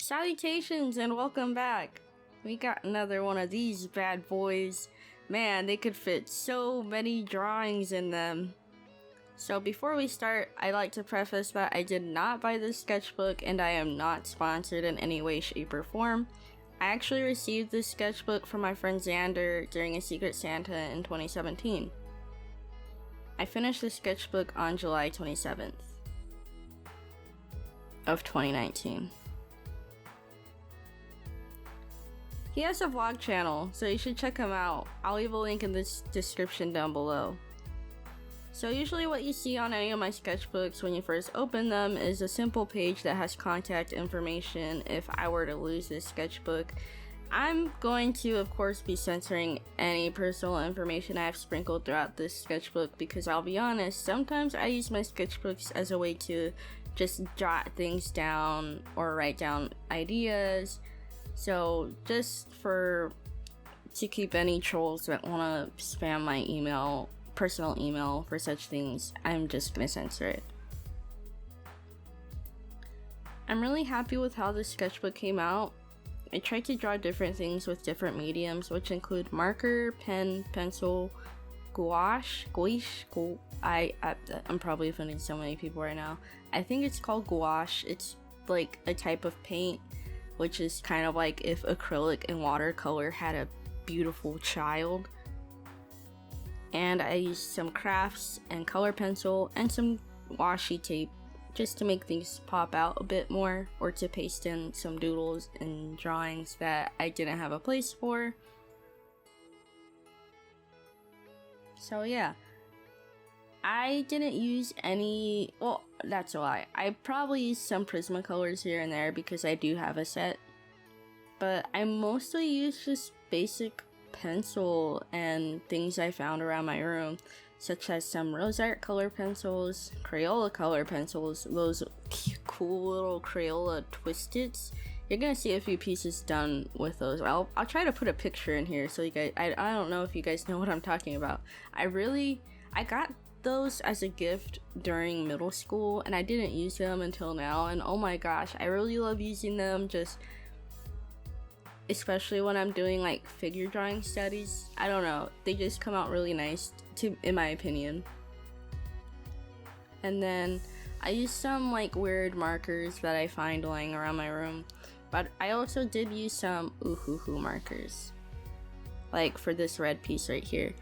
Salutations and welcome back! We got another one of these bad boys. Man, they could fit so many drawings in them. So before we start, I'd like to preface that I did not buy this sketchbook and I am not sponsored in any way, shape, or form. I actually received this sketchbook from my friend Xander during a Secret Santa in 2017. I finished the sketchbook on July 27th of 2019. He has a vlog channel, so you should check him out. I'll leave a link in the description down below. So usually what you see on any of my sketchbooks when you first open them is a simple page that has contact information if I were to lose this sketchbook. I'm going to, of course, be censoring any personal information I have sprinkled throughout this sketchbook because I'll be honest, sometimes I use my sketchbooks as a way to just jot things down or write down ideas. So just to keep any trolls that want to spam my personal email for such things, I'm just gonna censor it. I'm really happy with how this sketchbook came out. I tried to draw different things with different mediums, which include marker, pen, pencil, gouache. I'm probably offending so many people right now. I think it's called gouache. It's like a type of paint, which is kind of like if acrylic and watercolor had a beautiful child. And I used some crafts and color pencil and some washi tape just to make things pop out a bit more, or to paste in some doodles and drawings that I didn't have a place for. So yeah, I didn't use any, well, that's a lie. I probably used some Prismacolors here and there because I do have a set. But I mostly used just basic pencil and things I found around my room, such as some Rose Art color pencils, Crayola color pencils, those cool little Crayola Twisteds. You're gonna see a few pieces done with those. I'll try to put a picture in here so you guys, I don't know if you guys know what I'm talking about. I got those as a gift during middle school and I didn't use them until now, and oh my gosh, I really love using them, especially when I'm doing like figure drawing studies. I don't know, they just come out really nice in my opinion. And then I use some like weird markers that I find lying around my room, but I also did use some oohoo markers, like for this red piece right here.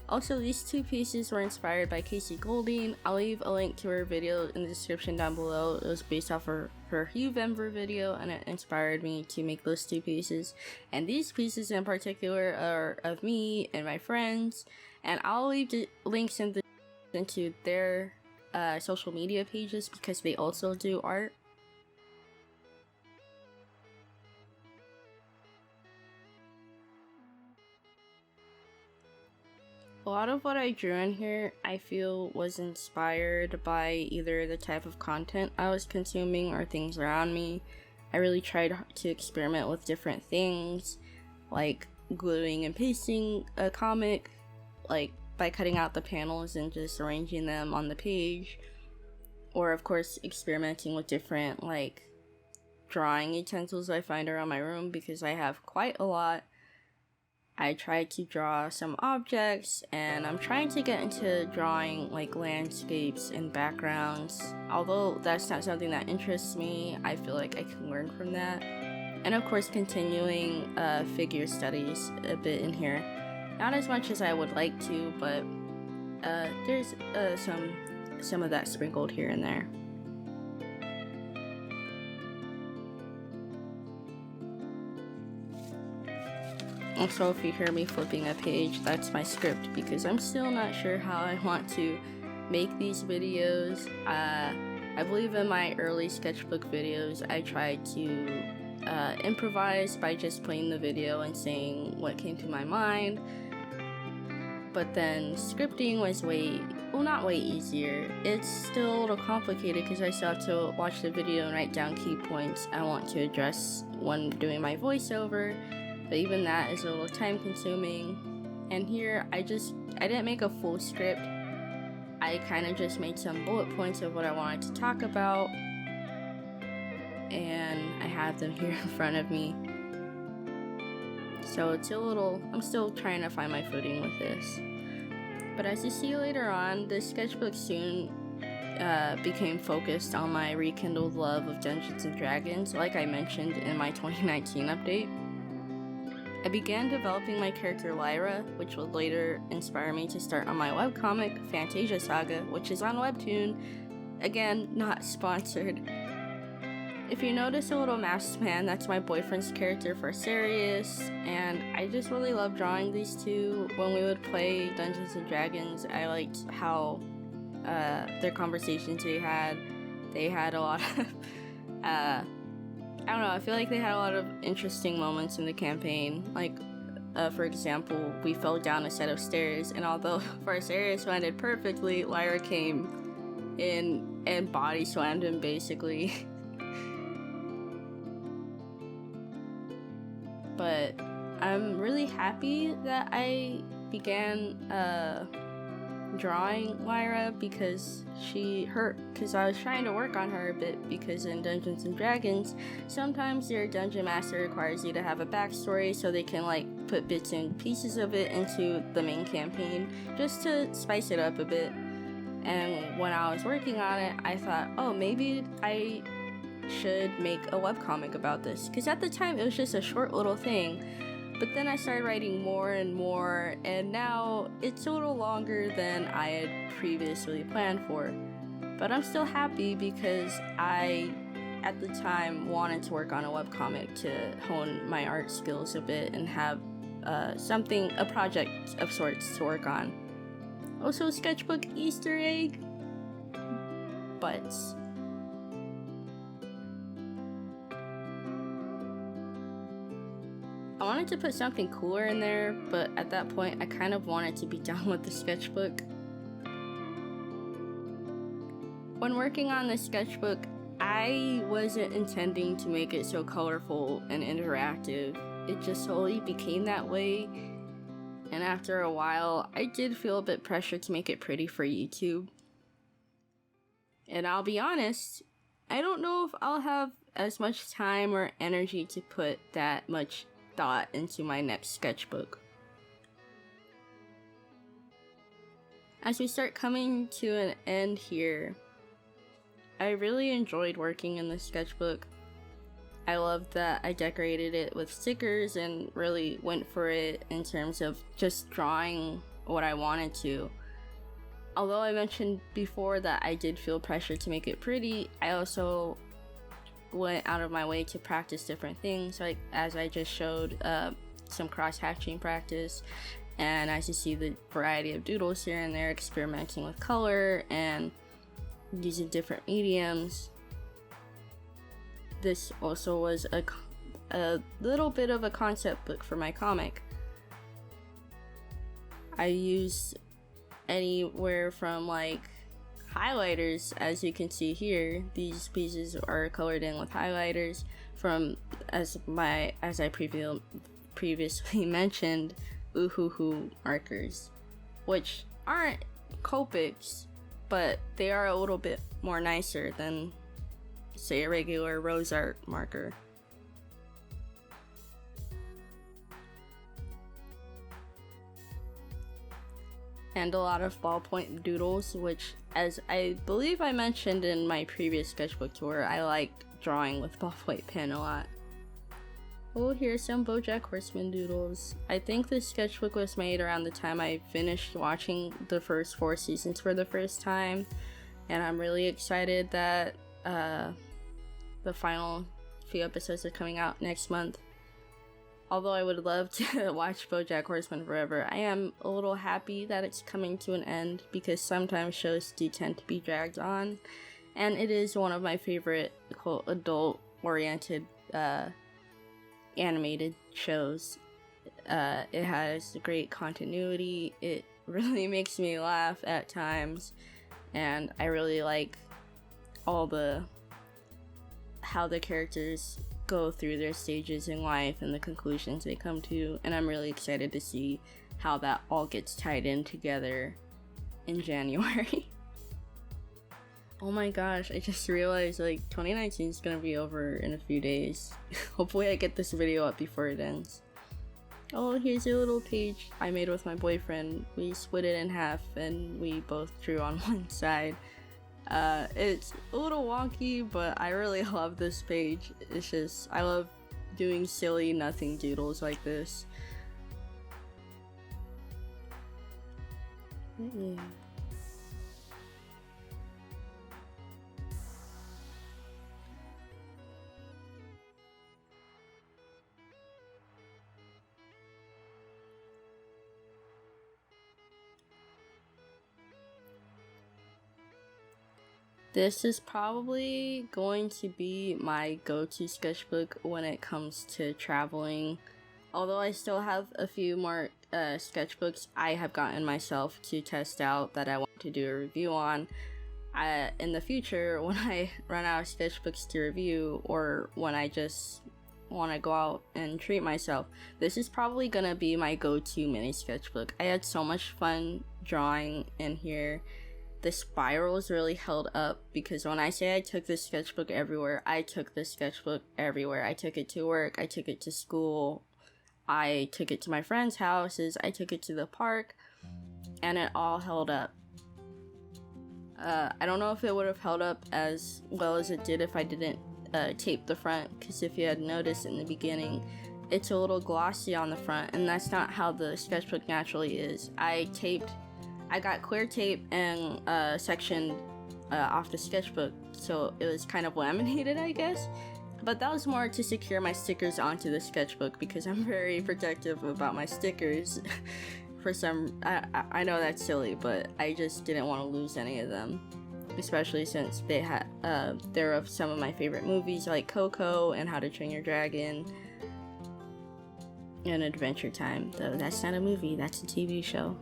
Also, these two pieces were inspired by Kasey Golden. I'll leave a link to her video in the description down below. It was based off her November video, and it inspired me to make those two pieces. And these pieces in particular are of me and my friends, and I'll leave the links into their social media pages because they also do art. A lot of what I drew in here, I feel, was inspired by either the type of content I was consuming or things around me. I really tried to experiment with different things, like gluing and pasting a comic, like by cutting out the panels and just arranging them on the page. Or of course, experimenting with different like drawing utensils I find around my room because I have quite a lot. I tried to draw some objects, and I'm trying to get into drawing like landscapes and backgrounds. Although that's not something that interests me, I feel like I can learn from that. And of course, continuing figure studies a bit in here. Not as much as I would like to, but there's some of that sprinkled here and there. Also, if you hear me flipping a page, that's my script because I'm still not sure how I want to make these videos. I believe in my early sketchbook videos, I tried to improvise by just playing the video and saying what came to my mind. But then scripting was not way easier. It's still a little complicated because I still have to watch the video and write down key points I want to address when doing my voiceover. But even that is a little time consuming. And here, I didn't make a full script. I kind of just made some bullet points of what I wanted to talk about. and I have them here in front of me. So it's a little, I'm still trying to find my footing with this. But as you see later on, the sketchbook soon became focused on my rekindled love of Dungeons & Dragons, like I mentioned in my 2019 update. I began developing my character Lyra, which would later inspire me to start on my webcomic, Fantasia Saga, which is on Webtoon. Again, not sponsored. If you notice a little masked man, that's my boyfriend's character for Sirius, and I just really love drawing these two. When we would play Dungeons & Dragons, I liked how their conversations they had a lot of I don't know, I feel like they had a lot of interesting moments in the campaign. Like, for example, we fell down a set of stairs, and although Sirius landed perfectly, Lyra came in and body slammed him, basically. But I'm really happy that I began drawing Lyra because I was trying to work on her a bit, because in Dungeons & Dragons, sometimes your dungeon master requires you to have a backstory so they can like put bits and pieces of it into the main campaign just to spice it up a bit. And when I was working on it, I thought, oh, maybe I should make a webcomic about this, because at the time it was just a short little thing. But then I started writing more and more, and now it's a little longer than I had previously planned for. But I'm still happy because I, at the time, wanted to work on a webcomic to hone my art skills a bit and have a project of sorts to work on. Also, sketchbook Easter egg, butts. I wanted to put something cooler in there, but at that point I kind of wanted to be done with the sketchbook. When working on the sketchbook, I wasn't intending to make it so colorful and interactive. It just slowly became that way, and after a while, I did feel a bit pressured to make it pretty for YouTube. And I'll be honest, I don't know if I'll have as much time or energy to put that much thought into my next sketchbook. As we start coming to an end here, I really enjoyed working in the sketchbook. I loved that I decorated it with stickers and really went for it in terms of just drawing what I wanted to. Although I mentioned before that I did feel pressure to make it pretty, I also went out of my way to practice different things, like as I just showed some cross-hatching practice, and as you see the variety of doodles here and there, experimenting with color and using different mediums. This also was a little bit of a concept book for my comic. I used anywhere from like highlighters, as you can see here. These pieces are colored in with highlighters from, as I previously mentioned, Uhuhu markers, which aren't Copics, but they are a little bit more nicer than, say, a regular rose art marker. And a lot of ballpoint doodles, which, as I believe I mentioned in my previous sketchbook tour, I like drawing with ballpoint pen a lot. Oh, here's some BoJack Horseman doodles. I think this sketchbook was made around the time I finished watching the first 4 seasons for the first time, and I'm really excited that the final few episodes are coming out next month. Although I would love to watch BoJack Horseman forever, I am a little happy that it's coming to an end, because sometimes shows do tend to be dragged on, and it is one of my favorite, quote, adult-oriented animated shows. It has great continuity, it really makes me laugh at times, and I really like how the characters go through their stages in life and the conclusions they come to, and I'm really excited to see how that all gets tied in together in January. Oh my gosh, I just realized like 2019 is gonna be over in a few days. Hopefully I get this video up before it ends. Oh, here's a little page I made with my boyfriend. We split it in half and we both drew on one side. It's a little wonky, but I really love this page. It's just, I love doing silly nothing doodles like this. This is probably going to be my go-to sketchbook when it comes to traveling. Although I still have a few more sketchbooks I have gotten myself to test out that I want to do a review on. In the future, when I run out of sketchbooks to review, or when I just want to go out and treat myself, this is probably gonna be my go-to mini sketchbook. I had so much fun drawing in here. The spirals really held up, because when I say I took this sketchbook everywhere, I took this sketchbook everywhere. I took it to work, I took it to school, I took it to my friends' houses, I took it to the park, and it all held up. I don't know if it would have held up as well as it did if I didn't tape the front, because if you had noticed in the beginning, it's a little glossy on the front, and that's not how the sketchbook naturally is. I got clear tape and sectioned off the sketchbook, so it was kind of laminated, I guess. But that was more to secure my stickers onto the sketchbook, because I'm very protective about my stickers. I know that's silly, but I just didn't want to lose any of them, especially since they're of some of my favorite movies like Coco and How to Train Your Dragon and Adventure Time. Though that's not a movie, that's a TV show.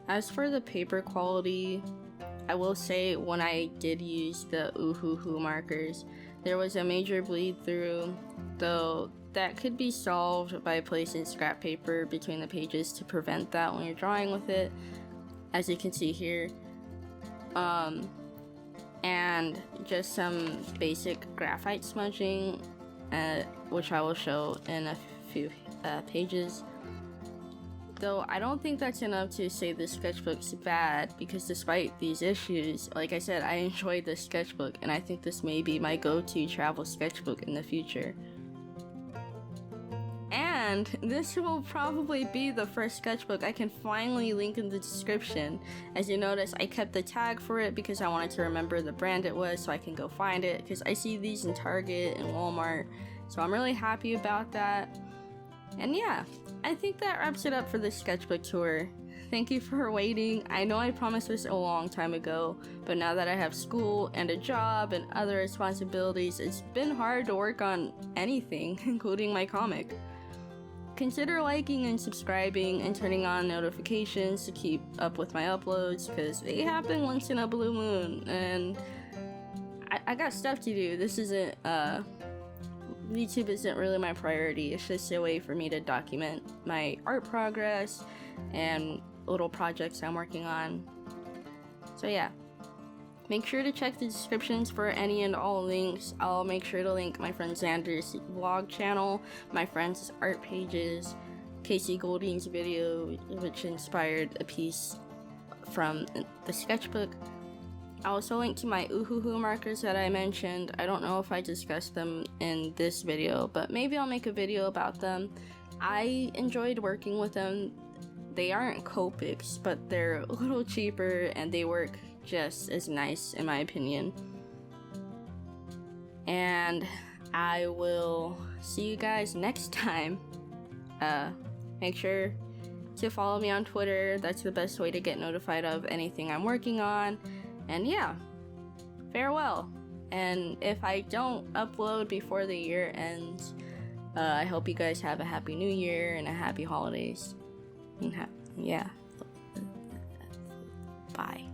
As for the paper quality, I will say when I did use the Uhuhu markers, there was a major bleed through, though that could be solved by placing scrap paper between the pages to prevent that when you're drawing with it, as you can see here. And just some basic graphite smudging, which I will show in a few pages. Though I don't think that's enough to say this sketchbook's bad, because despite these issues, like I said, I enjoyed this sketchbook, and I think this may be my go-to travel sketchbook in the future. And this will probably be the first sketchbook I can finally link in the description. As you notice, I kept the tag for it because I wanted to remember the brand it was so I can go find it, because I see these in Target and Walmart, so I'm really happy about that. And yeah, I think that wraps it up for this sketchbook tour. Thank you for waiting. I know I promised this a long time ago, but now that I have school and a job and other responsibilities, it's been hard to work on anything, including my comic. Consider liking and subscribing and turning on notifications to keep up with my uploads, because they happen once in a blue moon, and I got stuff to do. This isn't, YouTube isn't really my priority. It's just a way for me to document my art progress and little projects I'm working on. So yeah, make sure to check the descriptions for any and all links. I'll make sure to link my friend Xander's vlog channel, my friend's art pages, Kasey Golden's video, which inspired a piece from the sketchbook. I'll also link to my Uhuhu markers that I mentioned. I don't know if I discussed them in this video, but maybe I'll make a video about them. I enjoyed working with them. They aren't Copics, but they're a little cheaper and they work just as nice in my opinion. And I will see you guys next time. Make sure to follow me on Twitter. That's the best way to get notified of anything I'm working on. And yeah, farewell. And if I don't upload before the year ends, I hope you guys have a happy new year and a happy holidays. And yeah. Bye.